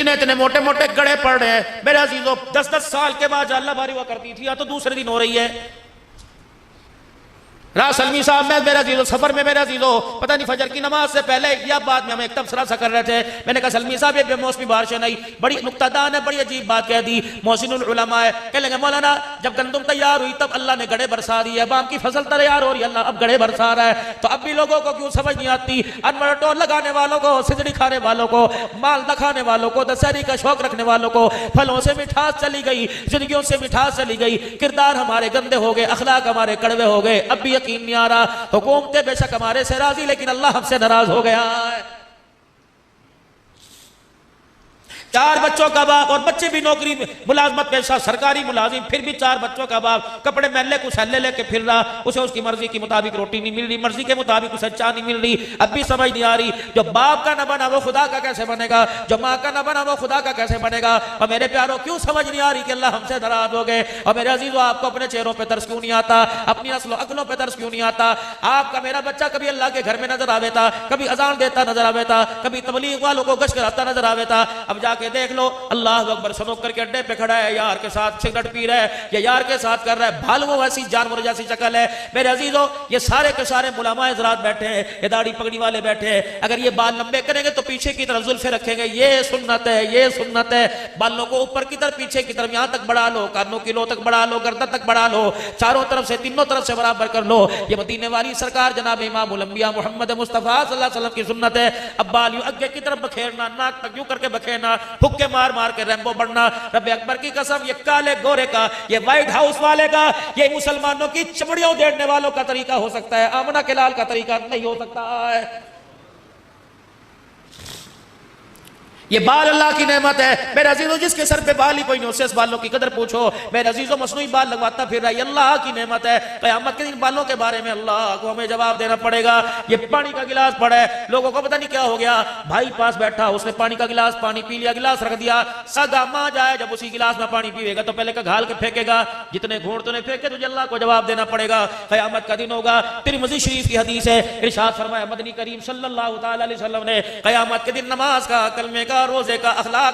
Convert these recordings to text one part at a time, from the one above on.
इतने इतने मोटे मोटे गड़े पड़ रहे हैं। मेरे अजीजों 10-10 साल के बाद अल्लाह बारी हुआ करती थी, या तो दूसरे दिन हो रही है। सलमी साहब में मेरा जीजो सफर में मेरा जीजो पता नहीं फजर की नमाज से पहले या बाद में हम एक तबसरा सा कर रहे थे। मैंने कहा सलमी साहब ये बेमौसमी बारिशें नहीं, बड़ी नुक्तादान है, बड़ी अजीब बात कह दी। मोहसिनुल उलमा है, कह लेंगे मौलाना जब गंदम तैयार हुई तब अल्लाह ने गड़े बरसा दी है, अब आपकी फसल तैयार हो रही है, अल्लाह अब गड़े बरसा रहा है, तो अब भी लोगों को क्यों समझ नहीं आती? अनवरटो लगाने वालों को, सिजड़ी खाने वालों को, माल दिखाने वालों को, दशहरी का शौक रखने वालों को फलों से मिठास चली गई, जिंदगियों से मिठास चली गई, किरदार हमारे गंदे हो गए, अखलाक हमारे कड़वे हो गए। अब भी यकीन नहीं आ रहा, हुकूमतें बेशक हमारे से राजी, लेकिन अल्लाह हमसे नाराज हो गया है। 4 बच्चों का बाप, और बच्चे भी नौकरी मुलाजमत पेशा, सरकारी मुलाजिम, फिर भी 4 बच्चों का बाप, कपड़े मैले कुशले लेके फिर रहा, उसे उसकी मर्जी के मुताबिक रोटी नहीं मिल रही, मर्जी के मुताबिक उसे चाय नहीं मिल रही। अब भी समझ नहीं आ रही, जो बाप का न बना वो खुदा का कैसे बनेगा, जो माँ का न बना वो खुदा का कैसे बनेगा। और मेरे प्यारों क्यों समझ नहीं आ रही कि अल्लाह हमसे नाराज हो गए? और मेरे अजीजों आपको अपने चेहरों पर तरस क्यों नहीं आता, अपनी नस्लों अकलों पर तरस क्यों नहीं आता? आपका मेरा बच्चा कभी अल्लाह के घर में नजर आवे था, कभी अजान देता नजर आवे था, कभी तबलीग वालों को गश्त कराता नजर आवे था। अब जाके देख लो अल्लाह अकबर सनोकर के अड्डे पे खड़ा है, यार के साथ सिगरेट पी रहा है, या यार के साथ कर रहा है, भालू वैसी जानवर जैसी शक्ल है। मेरे अजीजों ये सारे के सारे मुलामा हज़रात बैठे हैं, ये दाढ़ी पगड़ी वाले बैठे हैं, अगर ये बाल लंबे करेंगे तो पीछे की तरफ जुल्फे रखेंगे, ये सुन्नत है, ये सुन्नत है। बालों को ऊपर की तरफ पीछे की तरफ यहां तक बढ़ा लो, कानों की लो तक बढ़ा लो, गर्दन तक बढ़ा लो, चारों तरफ से तीनों तरफ से बराबर कर लो। ये मदीने वाली सरकार जनाब इमामुल अंबिया मोहम्मद मुस्तफा सल्लल्लाहु अलैहि वसल्लम की सुन्नत है। अब बाल यूं आगे की तरफ बखेरना, नाक तक यूं करके बखेरना, फुक्के मार मार के रैम्बो बढ़ना। रब्बे अकबर की कसम, ये काले गोरे का, ये व्हाइट हाउस वाले का, ये मुसलमानों की चमड़ियों उधेड़ने वालों का तरीका हो सकता है, आमना के लाल का तरीका नहीं हो सकता है। ये बाल अल्लाह की नेमत है। मेरे अजीजों जिसके सर पे बाल ही कोई नहीं, उससे इस बालों की कदर पूछो। मेरे अजीजों मसनूई बाल लगवाता फिर रहा है, अल्लाह की नेमत है। क़यामत के दिन बालों के बारे में अल्लाह को हमें जवाब देना पड़ेगा। ये पानी का गिलास पड़ा है, लोगों को पता नहीं क्या हो गया, भाई पास बैठा, उसने पानी का गिलास पानी पी लिया, गिलास रख दिया, सगा मां जाए जब उसी गिलास में पानी पीएगा तो पहले का घाल के फेंकेगा, जितने घूंट तूने फेंके तुझे अल्लाह को जवाब देना पड़ेगा। क़यामत का दिन होगा। तिरमिज़ी शरीफ की हदीस है, इरशाद फरमाया मदनी करीम सल्लल्लाहु तआला अलैहि वसल्लम ने क़यामत के दिन नमाज का, कलमे का, रोजे का,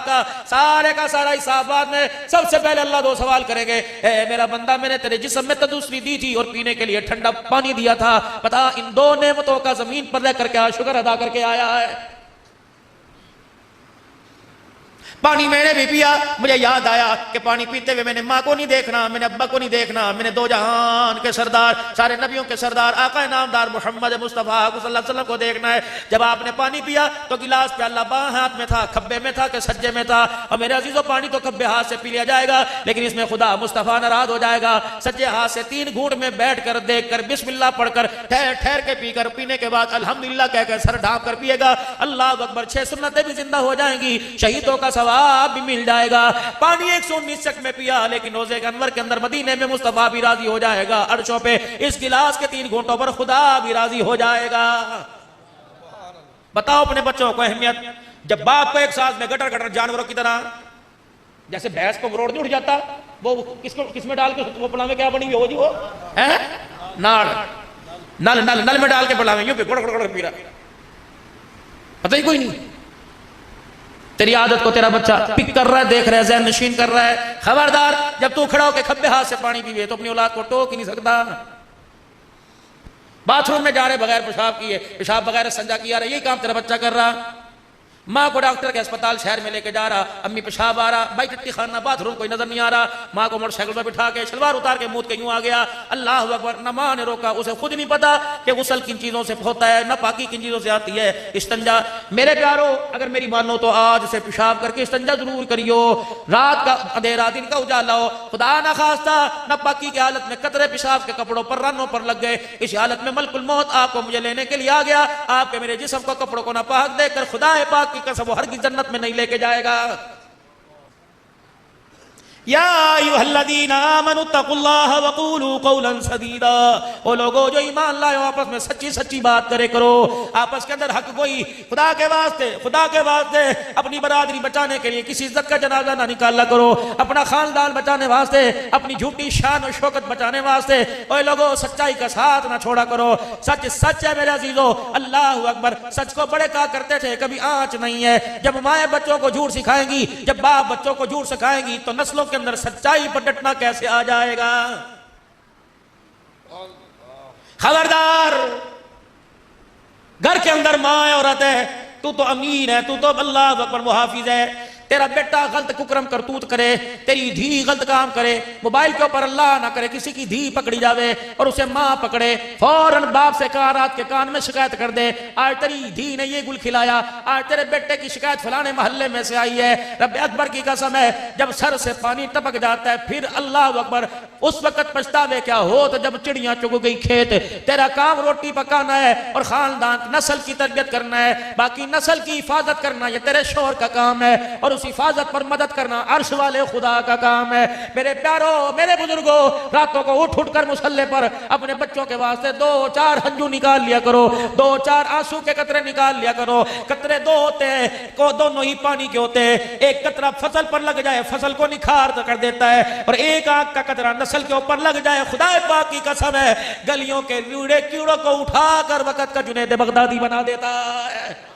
का सारे का सारा हिसाब बाद में सबसे पहले अल्लाह 2 सवाल करेंगे। ए मेरा बंदा, मैंने तेरे जिस्म में तंदुरुस्ती दी थी और पीने के लिए ठंडा पानी दिया था, बता इन 2 नेमतों का जमीन पर रह करके शुक्र अदा करके आया है? पानी मैंने भी पिया, मुझे याद आया कि पानी पीते हुए मैंने माँ को नहीं देखना, मैंने अब्बा को नहीं देखना, मैंने 2 जहान के सरदार, सारे नबियों के सरदार, आका नामदार मोहम्मद मुस्तफा सल्लल्लाहु अलैहि वसल्लम को देखना है। जब आपने पानी पिया तो गिलास प्याला बाएं हाथ में था, खब्बे में था कि सज्जे में था? और मेरे अजीजों पानी तो खब्बे हाथ से पी लिया जाएगा, लेकिन इसमें खुदा मुस्तफा नाराज हो जाएगा। सज्जे हाथ से 3 घूंट में बैठ कर देख कर बिस्मिल्लाह पढ़कर ठहर ठहर के पीकर, पीने के बाद अल्हम्दुलिल्लाह कहकर सर ढांप कर पिएगा। अल्लाह अकबर, 6 सुन्नतें भी जिंदा हो जाएंगी, शहीदों का सवाब भी मिल जाएगा। पानी 119 चक में पिया, लेकिन रोजे के अनवर के अंदर मदीने में मुस्तफा भी राजी हो जाएगा। अर्शों पे इस गिलास के 3 घूंटों पर खुदा भी राजी हो जाएगा। बताओ अपने बच्चों को अहमियत, जब बाप को एक साथ में गटर गटर जानवरों की तरह, जैसे भैंस को रोड नहीं उठ जाता, वो किसमें डाल के वो पिलावे, क्या बनी हुई हो जी वो है नाड़, नल नल नल में डाल के पिलावे, यूं पे गुड़ गुड़ गुड़ पी रहा, पता ही कोई नहीं। तेरी आदत को तेरा बच्चा पिक कर रहा है, देख रहा है, ज़हन नशीन कर रहा है। खबरदार, जब तू खड़ा होकर खब्बे हाथ से पानी पीवे तो अपनी औलाद को टोक ही नहीं सकता। बाथरूम में जा रहे बगैर पेशाब किए, पेशाब बगैर संजा किया रहा, यही काम तेरा बच्चा कर रहा। माँ को डॉक्टर के अस्पताल शहर में लेके जा रहा, अम्मी पेशाब आ रहा, भाई टट्टी खाना, बाथरूम कोई नजर नहीं आ रहा, माँ को मोटरसाइकिल पर बिठा के शलवार उतार के मुंह के यूं आ गया। अल्लाह अकबर, न माँ ने रोका, उसे खुद नहीं पता कि गुस्ल किन चीजों से होता है, न पाकी किन चीजों से आती है। इस्तंजा, मेरे प्यारो अगर मेरी मानो तो आज से पेशाब करके इस्तंजा जरूर करियो। रात का अंधेरा, दिन का उजाला हो, खुदा ना खास्ता न पाकी की हालत में कतरे पेशाब के कपड़ों पर, रनों पर लग गए, इस हालत में मलकुल मौत आपको मुझे लेने के लिए आ गया, आपके मेरे जिस्म को कपड़ों को नापाक देखकर खुदा पाक की कसम वो हरगिज़ जन्नत में नहीं लेके जाएगा। या अय्युहल्लज़ीना आमनु तक़ुल्लाह वक़ूलू क़ौलन सदीदा, ओ लोगो जो ईमान लाए आपस में सच्ची सच्ची बात करे करो, आपस के अंदर हक कोई खुदा के वास्ते अपनी बरादरी बचाने के लिए किसी इज्जत का जनाजा ना निकाला करो, अपना खानदान बचाने वास्ते, अपनी झूठी शान और शौकत बचाने वास्ते ओ लोगो सच्चाई का साथ ना छोड़ा करो। सच सच है मेरे अजीजों, अल्लाह अकबर। सच को बड़े कहा करते थे कभी आंच नहीं है। जब माएँ बच्चों को झूठ सिखाएंगी, जब बाप बच्चों को झूठ सिखाएंगी तो नस्लों के अंदर सच्चाई पर डटना कैसे आ जाएगा। खबरदार, घर के अंदर माँ औरत है, तू तो अमीर है, तू तो अल्लाह अकबर मुहाफिज है, तेरा बेटा गलत कुकरम करतूत करे, तेरी धी गलत काम करे, मोबाइल के ऊपर अल्लाह ना करे किसी की धी पकड़ी जावे और उसे माँ पकड़े, फौरन बाप से कहा रात के कान में शिकायत कर दे, आज तेरी धी ने ये गुल खिलाया, आज तेरे बेटे की शिकायत फलाने मोहल्ले में से आई है। रब अकबर की कसम है, जब सर से पानी टपक जाता है फिर अल्लाह अकबर उस वक्त पछतावे क्या हो तो जब चिड़ियां चुग गई खेत। तेरा काम रोटी पकाना है और खानदान नस्ल की तरबियत करना है, बाकी नस्ल की हिफाजत करना ये तेरे शोहर का काम है और उस हिफाजत पर मदद करना अर्श वाले खुदा का काम है। मेरे प्यारों, मेरे बुजुर्गों, रातों को उठ उठ कर मुसल्ले पर अपने बच्चों के वास्ते 2-4 हंजू निकाल लिया करो, 2-4 आंसू के कतरे निकाल लिया करो। कतरे दो होते हैं, को दोनों ही पानी के होते हैं। एक कतरा फसल पर लग जाए फसल को निखार कर देता है और एक आंख का कतरा नस्ल के ऊपर लग जाए, खुदा पाक की कसम है, गलियों के कीड़े कीड़ों को उठाकर वक्त का जुनैद बगदादी बना देता है।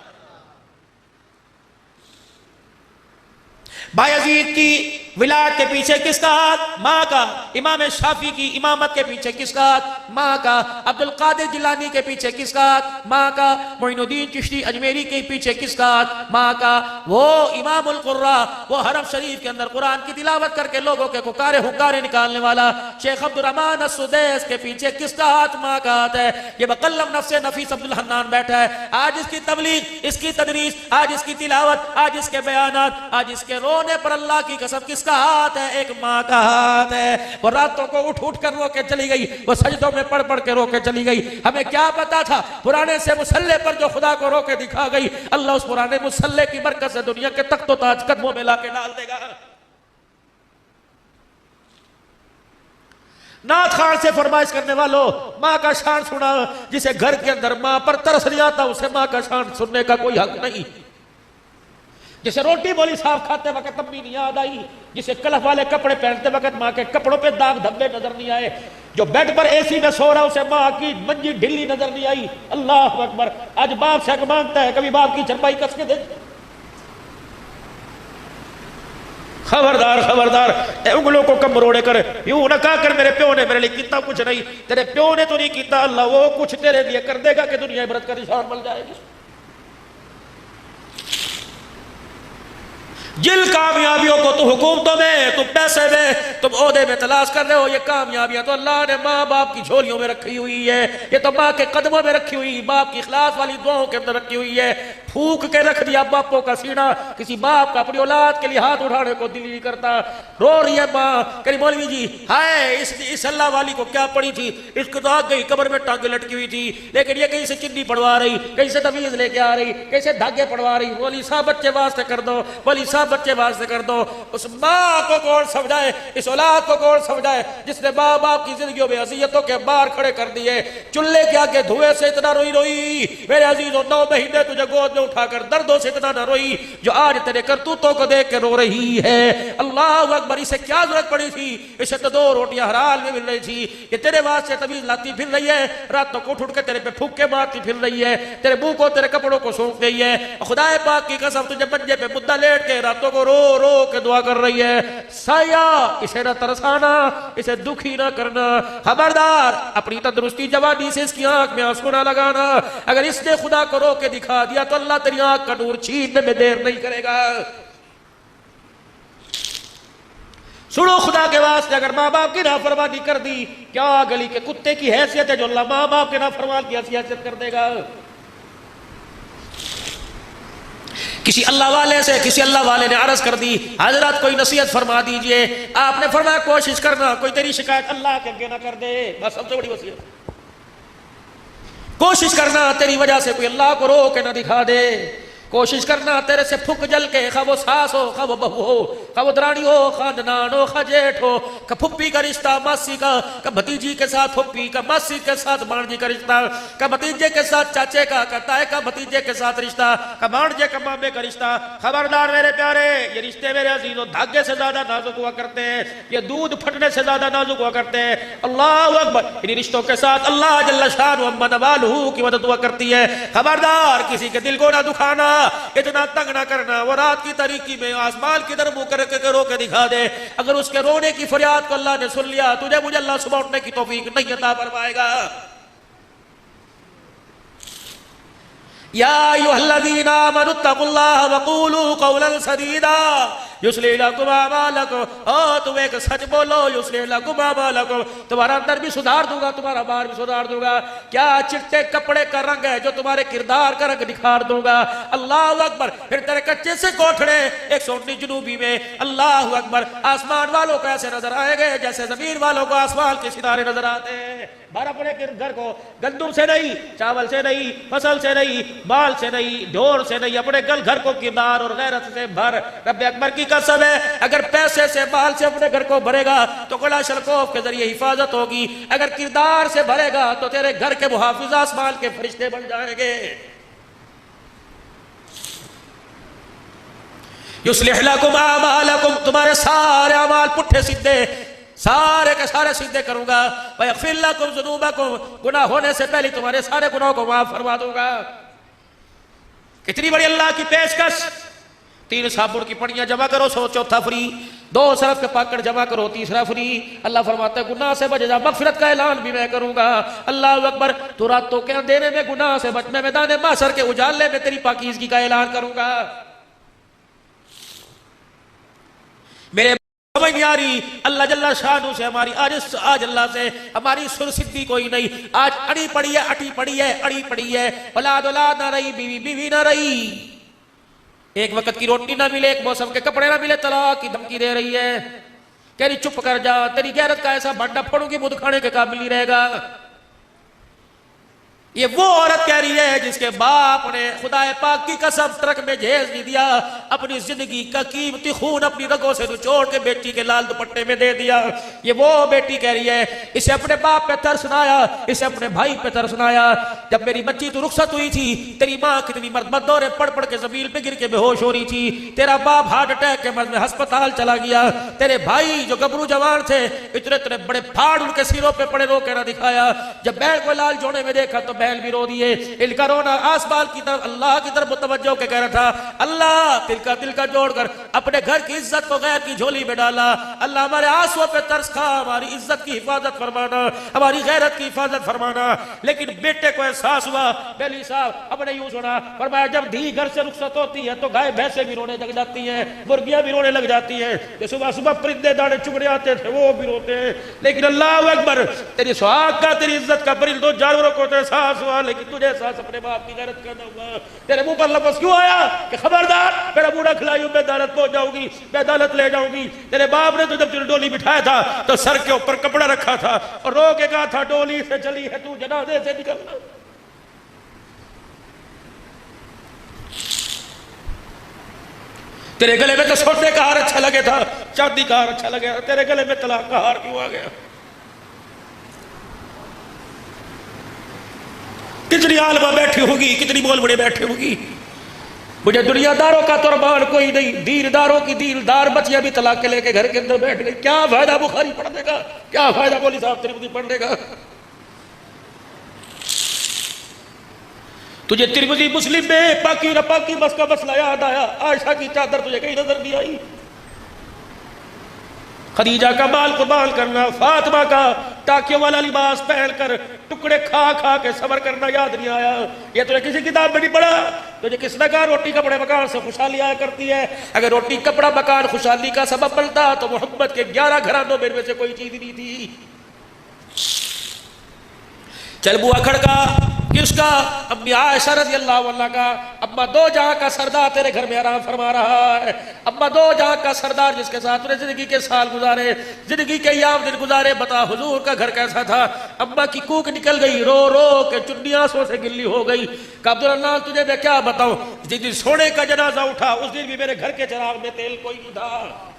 बायजीद की विलायत के पीछे किसका हाथ? माँ का। इमाम शाफी की इमामत के पीछे किसका हाथ? माँ का। अब्दुल कादिर जिलानी के पीछे किसका हाथ? माँ का। मोइनुद्दीन चिश्ती अजमेरी के पीछे किसका हाथ? माँ का। वो इमामुल कुर्रा, वो हरम शरीफ के अंदर कुरान की तिलावत करके लोगों के पुकारे हुकारे निकालने वाला शेख अब्दुर रहमान अस्सुदैस के पीछे किसका हाथ? माँ का हाथ है। ये बकल्लम नफ्से नफीस अब्दुल हन्नान बैठा है, आज इसकी तबलीग, इसकी तदरीस, आज इसकी तिलावत, आज इसके बयानात, आज इसके रोने पर अल्लाह की कसम किसका हाथ है? एक माँ का हाथ है। वो रातों को उठ उठ कर रो के चली गई, वो सजदों में पढ़ पढ़ के रो के चली गई। हमें क्या पता था पुराने से मुसल्ले पर जो खुदा को रो के दिखा गई, अल्लाह उस पुराने मुसल्ले की बरकत से दुनिया के तख्तो ताज कदमों में लाके डाल देगा। नाथ खान से फरमाइश करने वालों, माँ का शान सुना। जिसे घर के अंदर माँ पर तरस नहीं आता उसे माँ का शान सुनने का कोई हक नहीं। जिसे रोटी बोली साफ खाते वक्त अम्मी नहीं याद आई, जिसे कलफ वाले कपड़े पहनते वक्त माँ के कपड़ों पे दाग धब्बे नजर नहीं आए, जो बेड पर एसी में सो रहा उसे माँ की मंजी ढिल्ली नजर नहीं आई। अल्लाह अकबर। आज बाप से हक मांगता है, कभी बाप की चरपाई कस के दे। खबरदार खबरदार, उंगलों को कम मरोड़े कर यूं न कहा कर मेरे प्यो ने मेरे लिए कितना कुछ नहीं। तेरे प्यो ने तो नहीं किया, अल्लाह वो कुछ तेरे लिए कर देगा कि दुनिया इबरत का निशान मिल जाएगी। जिन कामयाबियों को तुम हुकूमतों में, तुम पैसे में, तुम ओहदे में तलाश कर रहे हो, ये कामयाबियां तो अल्लाह ने माँ बाप की झोलियों में रखी हुई है। ये तो माँ के कदमों में रखी हुई, बाप की इखलास वाली दुआओं के अंदर रखी हुई है। फूक के रख दिया बापों का सीना, किसी बाप का अपनी औलाद के लिए हाथ उठाने को दिल नहीं करता। रो रही है माँ, करी मौलवी जी हाय इस अल्लाह वाली को क्या पड़ी थी, इसको तो आग गई कब्र में टांगे लटकी हुई थी, लेकिन ये कहीं से चिन्नी पड़वा रही, कहीं से तवीज लेके आ रही, कहीं से धागे पड़वा रही। बोली साहब बच्चे वास्ते कर दो, बोली साहब बच्चे वास्ते कर दो। उस माँ को कौन समझाए, इस औलाद को कौन समझाए जिसने माँ बाप की जिंदगियों में अज़ियतों के बार खड़े कर दिए। चूल्हे के आगे धुएं से इतना रोई रोई मेरे अजीजों, 9 महीने तुझे गोद में उठाकर दर्दों से इतना न रोई जो आज तेरे करतूतों को देख के रो रही है। अल्लाह अकबर। इसे क्या जरूरत पड़ी थी, इसे तो 2 रोटियां हराल में मिल रही थी, ये तेरे वास्ते तवीज लाती फिर रही है, रातों को उठ के तेरे पे फूके मारती फिर रही है, तेरे मुंह को तेरे कपड़ों को सूंघ गई है। खुदा पाक की कसम तुझे मंजे पे मुद्दा लेट के रातों को रो रो के दुआ कर रही है। साया इसे न तरसाना, इसे दुखी ना करना। खबरदार अपनी तंदुरुस्ती जवानी से इसकी आंख में आंसू ना लगाना। अगर इसने खुदा को रो के दिखा दिया तो अल्लाह तेरी आंख का नूर छीनने में देर नहीं करेगा। सुनो खुदा के वास्ते, अगर माँ बाप की नाफरमानी कर दी, क्या गली के कुत्ते की हैसियत है जो अल्लाह माँ बाप के नाफरमान की हैसियत कर देगा। किसी अल्लाह वाले से किसी अल्लाह वाले ने अर्ज कर दी, हजरत कोई नसीहत फरमा दीजिए। आपने फरमाया कोशिश करना कोई तेरी शिकायत अल्लाह के आगे ना कर दे। बस सबसे बड़ी वसीयत, कोशिश करना तेरी वजह से कोई अल्लाह को रो के ना दिखा दे। कोशिश करना तेरे से फुक जल के, खा वो सास हो, खा वो बहू हो, खा वो दरानी हो, खा ननान हो, खा जेठ हो, का फुप्पी का रिश्ता मासी का भतीजी के साथ फुप्पी का, मासी के साथ भांजी का रिश्ता, का भतीजे के साथ चाचे का ताए का भतीजे के साथ रिश्ता, का भांजे का मामे का रिश्ता। खबरदार मेरे प्यारे, ये रिश्ते मेरे अजीजों धागे से ज्यादा नाजुक हुआ करते हैं, ये दूध फटने से ज्यादा नाजुक हुआ करते हैं। अल्लाह अकबर, इन रिश्तों के साथ अल्लाह जल्ल शानुहु व नवालुहु की मदद हुआ करती है। खबरदार किसी के दिल को ना दुखाना, इतना तंग ना करना। वो रात की तारीकी में आसमान की तरफ मुंह करके रो के दिखा दे, अगर उसके रोने की फरियाद को अल्लाह ने सुन लिया, तुझे मुझे अल्लाह सुबह उठने की तौफीक नहीं अता फरमाएगा। या अय्युहल्लज़ीना आमनुत्तक़ुल्लाह वक़ूलू क़ौलन सदीदा युस्लिह लकुम अमालकुम। ओ तुम एक सच बोलो, युस्लिह लकुम अमालकुम, तुम्हारा अंदर भी सुधार दूंगा, तुम्हारा बाहर भी सुधार दूंगा। क्या चिट्टे कपड़े का रंग है जो तुम्हारे किरदार का रंग निखार दूंगा। अल्लाह अकबर। फिर तेरे कच्चे से कोठड़े 119 जनूबी में, अल्लाह अकबर, आसमान वालों को ऐसे नजर आएंगे जैसे जमीन वालों को आसमान के सितारे नजर आते हैं। भर अपने घर को गंदुम से नहीं, चावल से नहीं, फसल से नहीं, बाल से नहीं, ढोर से नहीं, अपने घर को किरदार और गैरत से भर। रब्बे अकबर की कसम है, अगर पैसे से बाल से अपने घर को भरेगा तो कला शलकोफ के जरिए हिफाजत होगी, अगर किरदार से भरेगा तो तेरे घर के मुहाफिज आसमान के फरिश्ते बन जाएंगे। युस्लिह लकुम अमालकुम, तुम्हारे सारे अमाल पुट्ठे सीधे सारे के सारे सीधे करूंगा। वयग़फ़िर लकुम ज़ुनूबकुम, गुनाह होने से पहले तुम्हारे सारे गुनाहों को माफ फरमा दूंगा। कितनी बड़ी अल्लाह की पेशकश। 3 साबुन की पड़ियां जमा करो, 100 चौथा फ्री, 2 सरफ के पाकड़ जमा करो, 3रा फ्री। अल्लाह फरमाता है गुनाह से बच जा, मगफिरत का ऐलान भी मैं करूंगा। अल्लाह अकबर। तो रातों के अंधेरे में गुनाह से बच, मैं मैदान माशर के उजाले में तेरी पाकीज़गी का ऐलान करूंगा। मेरे समझ नहीं आ रही, अल्लाह जल्ला शानू से हमारी आज अल्लाह से हमारी सुरसिद्धि कोई नहीं। आज अड़ी पड़ी है, अटी पड़ी है, अड़ी पड़ी है, औलाद औलाद ना रही, बीवी बीवी ना रही, एक वक्त की रोटी ना मिले, एक मौसम के कपड़े ना मिले, तलाक की धमकी दे रही है। कह रही चुप कर जा, तेरी गैरत का ऐसा भंडा फोड़ूंगी मुंह खाने के काबिल नहीं रहेगा। ये वो औरत कह रही है जिसके बाप ने खुदाए पाक की कसम ट्रक में जहेज नहीं दिया, अपनी जिंदगी का कीमती खून अपनी रगों से निचोड़ के बेटी के लाल दुपट्टे में दे दिया। ये वो बेटी कह रही है, इसे अपने बाप पे तरस ना आया, इसे अपने भाई पे तरस ना आया। जब मेरी बच्ची तो रुखसत हुई थी, तेरी माँ कितनी मर्द दौरे पड़ पड़ के जमीन पे गिर के बेहोश हो रही थी, तेरा बाप हार्ट अटैक के मर्ज में अस्पताल चला गया, तेरे भाई जो गबरू जवान थे इतने इतने बड़े फाड़ उनके सिरों पे पड़े, रो के ना दिखाया। जब बैल को लाल जोड़े में देखा तो बैल भी रो दिए। इनका रोना आसमान की तरफ, अल्लाह की तरफ मुतवज्जो के कह रहा था, अल्लाह दिल का जोड़कर अपने घर की इज्जत को गैर की झोली में डाला। अल्लाह हमारे आंसुओं पे तरस खा, हमारी इज्जत की हिफाजत फरमाना, हमारी गैरत की हिफाजत फरमाना। लेकिन बेटे को एहसास हुआ, बेली साहब अपने यूं सुना, फरमाया जब धी घर से रुखसत होती है तो गाय भैंसे भी रोने लग जाती हैं, मुर्गियां भी रोने लग जाती हैं, सुबह सुबह परिंदे दाने चुगड़े आते थे वो भी रोते हैं। लेकिन अल्लाह अकबर, तेरी सुहाग का, तेरी इज्जत का परिंदों जानवरों को तो एहसास हुआ, लेकिन तुझे एहसास अपने बाप की गैरत का न हुआ। तेरे मुंह पर लफ्ज़ क्यों आया कि खबरदार मेरा बूढ़ा खिलाऊं, मैं अदालत पहुंच जाऊंगी, मैं अदालत ले जाऊंगी। तेरे बाप ने तो जब डोली बिठाया था तो सर के ऊपर कपड़ा रखा था और रो के कहा था, डोली से चली है तू जनाजे से निकलना। तेरे गले में तो सोने का हार अच्छा लगे था, चांदी का हार अच्छा लगे, तेरे गले में तलाक का हार क्यों आ गया। कितनी आलमा बैठी होगी, कितनी बोल बड़े बैठे होगी। मुझे दुनियादारों का तुरबान कोई नहीं, दीनदारों की दीनदार बच्चियां भी तलाक के लेके घर के अंदर बैठ गई। क्या फायदा बुखारी पढ़ने का, क्या फायदा मौलवी साहब तिरमिज़ी पढ़ने का। तुझे तिरमिज़ी मुस्लिम में पाकी न पाकी बस का मसला याद आया, आयशा की चादर तुझे कहीं नजर नहीं आई, खदीजा का बाल कुर्बान करना, फातिमा का टाकियों वाला लिबास पहनकर टुकड़े खा खा के सबर करना याद नहीं आया। ये तुझे किसी किताब में नहीं पढ़ा। तुझे किसने कहा रोटी कपड़े मकान से खुशहाली आया करती है। अगर रोटी कपड़ा मकान खुशहाली का सबब बनता तो मोहम्मद के 11 घरानों में से कोई चीज नहीं थी। चल बुआ खड़का किसका? अम्मी आयशा रज़ी अल्लाह अन्हा का। अम्मा दो जहां का सरदार तेरे घर में आराम फरमा रहा है। अम्मा दो जहां का सरदार जिसके साथ तूने जिंदगी के साल गुजारे, जिंदगी के याम दिन गुजारे, बता हुजूर का घर कैसा था? अम्मा की कूक निकल गई, रो रो के चुन्नी आंसुओं से गिल्ली हो गई। का अब्दुल्लाह तुझे मैं क्या बताऊं, जिस दिन सोने का जनाजा उठा उस दिन भी मेरे घर के चिराग में तेल कोई नहीं था।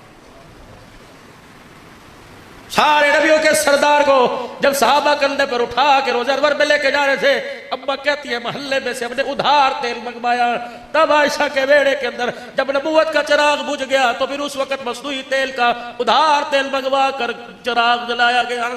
सारे नबियों के सरदार को जब सहाबा कंधे पर उठा के रोज़े अनवर में लेके जा रहे थे, अम्मा कहती है महल्ले में से हमने उधार तेल मंगवाया। तब आयशा के बेड़े के अंदर जब नबूवत का चिराग बुझ गया तो फिर उस वक्त मसनूई तेल का उधार तेल मंगवा कर चिराग जलाया गया।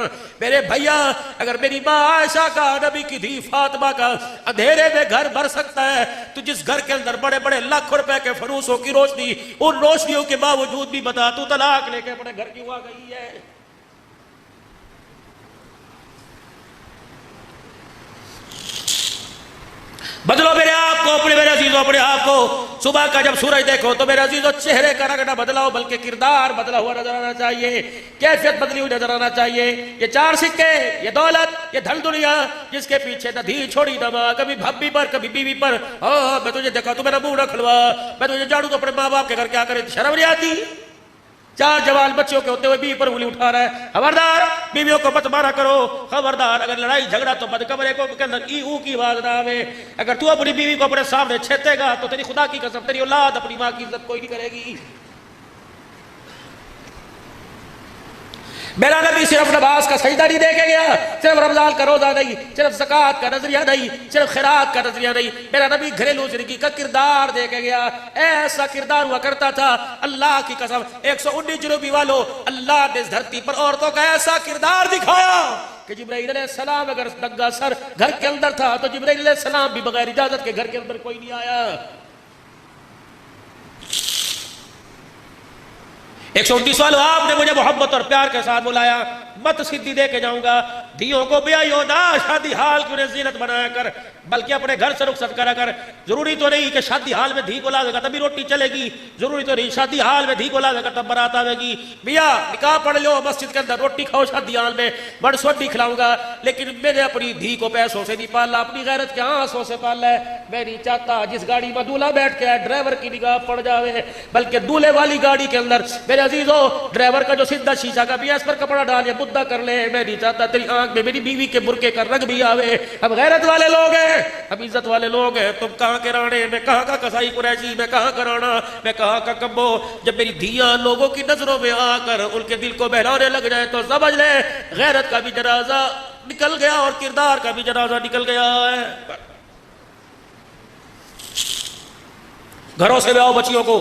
मेरे भैया, अगर मेरी माँ आयशा का, नबी की धी फातिमा का अंधेरे में घर भर सकता है तो जिस घर के अंदर बड़े बड़े लाखों रुपए के फरूसों की रोशनी, उन रोशनियों के बावजूद भी बता तू तलाक लेके अपने घर क्यों आ गई है? बदलो मेरे आप को, अपने मेरे अजीजों अपने आप को। सुबह का जब सूरज देखो तो मेरे अजीजों चेहरे का रंग न बदलाओ बल्कि किरदार बदला हुआ नजर आना चाहिए, कैफियत बदली हुई नजर आना चाहिए। ये चार सिक्के, ये दौलत, ये धन दुनिया, जिसके पीछे न धी छोड़ी न माँ, कभी भाभी पर कभी बीवी पर। मैं तुझे देखा तू मेरा मुंह न खुलवा, मैं तुझे झाड़ू तो अपने माँ बाप के घर क्या करे, शर्म नहीं आती? चार जवान बच्चों के होते हुए बीवी पर उंगली उठा रहा है। खबरदार, बीवियों को मत मारा करो। खबरदार, अगर लड़ाई झगड़ा तो बद कमरे को के अंदर ई ऊ की आवाज ना आवे। अगर तू अपनी बीवी को अपने सामने छेतेगा तो तेरी खुदा की कसम तेरी औलाद अपनी माँ की इज्जत कोई नहीं करेगी। मेरा नबी सिर्फ नमाज का सजदा नहीं देके गया, सिर्फ रमजान का रोजा नहीं, सिर्फ ज़कात का नजरिया नहीं, सिर्फ खैरात का नजरिया नहीं, मेरा नबी घरेलू जिंदगी का किरदार देके गया। ऐसा किरदार हुआ करता था, अल्लाह की कसम 119 जुनूबी वालों, अल्लाह ने इस धरती पर औरतों का ऐसा किरदार दिखाया कि जिब्राइल अलैहिस्सलाम अगर नंगा सर घर के अंदर था तो जिब्राइल अलैहिस्सलाम भी बगैर इजाजत के घर के अंदर कोई नहीं आया। 129 वालों, आपने मुझे मोहब्बत और प्यार के साथ बुलाया, मत सिद्धि दे के जाऊंगा। धियों को ब्याहियो ना शादी हाल की उन्हें जीनत बनाया कर, बल्कि अपने घर से रुखसत करा कर। जरूरी तो नहीं कि शादी हाल में धी को लावेगा तभी रोटी चलेगी, जरूरी तो नहीं शादी हाल में धी को लावेगा तब बारात आवेगी। भैया निकाह पढ़ लो, मस्जिद के अंदर रोटी खाओ, शादी हाल में बड़ सोटी खिलाऊंगा, लेकिन मैंने अपनी धी को पैसों से नहीं पाला, अपनी गैरत के आंसुओं से पाला है। मैं नहीं चाहता जिस गाड़ी में दूल्हा बैठ के ड्राइवर की निगाह पड़ जावे, बल्कि दूल्हे वाली गाड़ी के अंदर मेरे अजीजों ड्राइवर का जो सीधा शीशा का भी है, इस पर कपड़ा डाल या मुद्दा कर ले। मैं नहीं चाहता तेरी आंख में मेरी बीवी के बुरके का रंग भी आवे। हम गैरत वाले लोग हैं, हम इज्जत वाले लोग हैं। तुम कहाँ के राणे, मैं कहाँ का कसाई कुरैशी, मैं कहाँ का राणा, मैं कहाँ का कब्बो। जब मेरी धियां लोगों की नजरों में आकर उनके दिल को बहलाने लग जाए तो समझ ले गैरत का भी जनाजा निकल गया और किरदार का भी जनाजा निकल गया है। घरों से लाओ बच्चियों को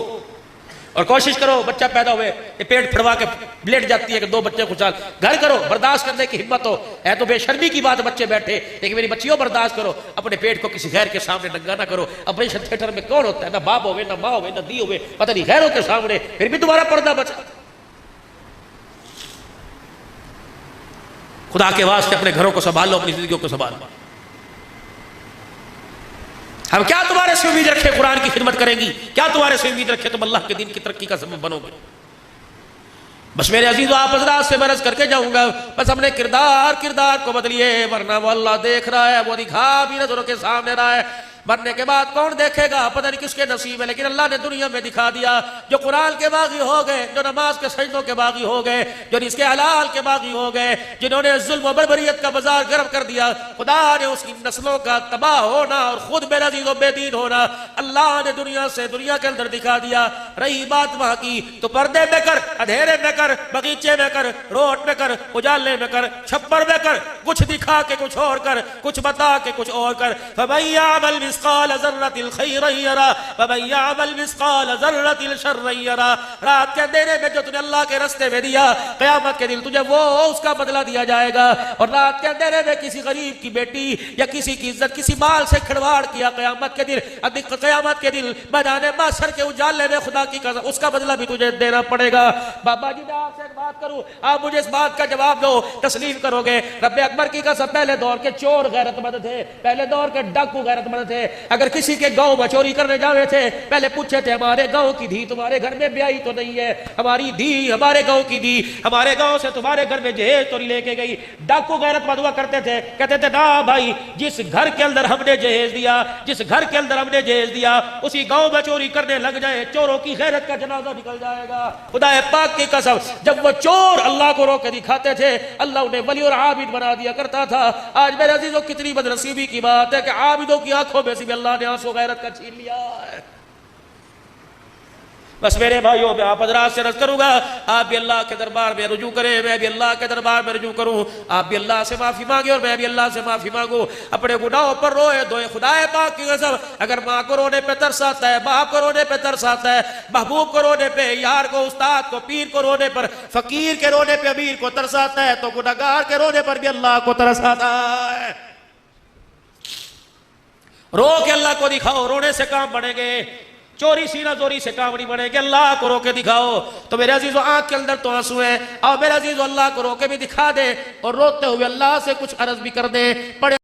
और कोशिश करो बच्चा पैदा हुए, ये पेट फड़वा के लेट जाती है कि 2 बच्चे खुशहाल। घर करो, बर्दाश्त करने की हिम्मत हो, है तो बेशर्मी की बात बच्चे बैठे, लेकिन मेरी बच्चियों बर्दाश्त करो। अपने पेट को किसी गैर के सामने नंगा ना करो। ऑपरेशन थिएटर में कौन होता है, ना बाप होवे ना माँ होवे ना दी होवे, पता नहीं गैरों के सामने, फिर भी तुम्हारा पर्दा बचा। खुदा के वास्ते अपने घरों को संभालो, अपनी जिंदगियों को संभालो। हम क्या तुम्हारे से उम्मीद रखे कुरान की खिदमत करेंगी, क्या तुम्हारे से उम्मीद रखे तुम अल्लाह के दिन की तरक्की का सबब बनोगे। बस मेरे अजीजों आप हजरात से मरज करके जाऊंगा, बस अपने किरदार को बदलिए, वरना वो अल्लाह देख रहा है, वो दिखा भी नजरों के सामने रहा है। मरने के बाद कौन देखेगा पता नहीं किसके नसीब है, लेकिन अल्लाह ने दुनिया में दिखा दिया। जो कुरान के बागी हो गए, जो नमाज के सजदों के बागी हो गए, जो इसके हलाल के बागी हो गए, जिन्होंने जुल्म और बर्बरियत का बाजार गर्म कर दिया, खुदा ने उसकी नस्लों का तबाह होना और खुद बेनज़ीर बेदीन होना अल्लाह ने दुनिया के अंदर दिखा दिया। रही बात वहां की तो पर्दे में कर, अंधेरे में कर, बगीचे में कर, रोड में कर, उजाले में कर, छप्पर में कर, कुछ दिखा के कुछ और कर, कुछ बता के कुछ और कर। फमन मिस्काल ज़र्रतिल खैरन यरा वमन यअमल मिस्काल ज़र्रतिल शर्रन यरा। रात के अंधेरे में जो तूने अल्लाह के रास्ते में दिया, क़यामत के दिन तुझे वो उसका बदला दिया जाएगा। और रात के अंधेरे में किसी गरीब की बेटी या किसी की इज्जत, किसी माल से खिलवाड़ किया, क़यामत के दिन मैदान माशर के उजाले में खुदा की कसम उसका बदला भी तुझे देना पड़ेगा। बाबा जी मैं आपसे एक बात करूं, आप मुझे इस बात का जवाब दो, तस्लीम करोगे? रब्बे अकबर की कसम पहले दौर के चोर गैरतमंद थे, पहले दौर के डाकू गैरतमंद थे, थे, अगर किसी के गांव में चोरी करने जावे थे पहले पूछे थे हमारे गांव की धी तुम्हारे घर में ब्याही तो नहीं है, हमारी धी हमारे गांव की धी हमारे गांव से तुम्हारे घर में जहेज तो नहीं लेके गई। डाकू गैरतमंद हुआ करते थे, कहते थे ना भाई जिस घर के अंदर हमने जहेज दिया, जिस घर के अंदर हमने जहेज दिया उसी गांव में चोरी करने लग जाए चोरों की गैरत का जनाजा निकल जाएगा। खुदा पाक की कसम जब वो चोर अल्लाह को रोक के दिखाते थे अल्लाह उन्हें वली और आबिद बना दिया करता था। आज मेरे अजीजों कितनी बदनसीबी की बात है कि आबिदों की आंखों में से भी अल्लाह ने आंसू गैरत का छीन लिया है। बस मेरे भाइयों मैं आप हजरात से अर्ज करूंगा आप भी अल्लाह के दरबार में रुजू करें, मैं भी अल्लाह के दरबार में रुजू करूं, आप भी अल्लाह से माफी मांगे और मैं भी अल्लाह से माफी मांगू। अपने गुनाहों पर रोए धोए खुदाए पाक की कसम अगर माँ को रोने पे तरस आता है, बाप को रोने पे तरस आता है, महबूब को रोने पे, यार को, उस्ताद को, पीर को रोने पर, फकीर के रोने पे अमीर को तरस आता है, तो गुनहगार के रोने पर भी अल्लाह को तरस आता है। रो के अल्लाह को दिखाओ, रोने से काम बढ़ेंगे, चोरी सीना चोरी से काम नहीं बनेगी। अल्लाह को रोके दिखाओ तो मेरे अजीजो आंख के अंदर तो आंसू है, और मेरे अजीजो अल्लाह को रोके भी दिखा दे और रोते हुए अल्लाह से कुछ अर्ज भी कर दे।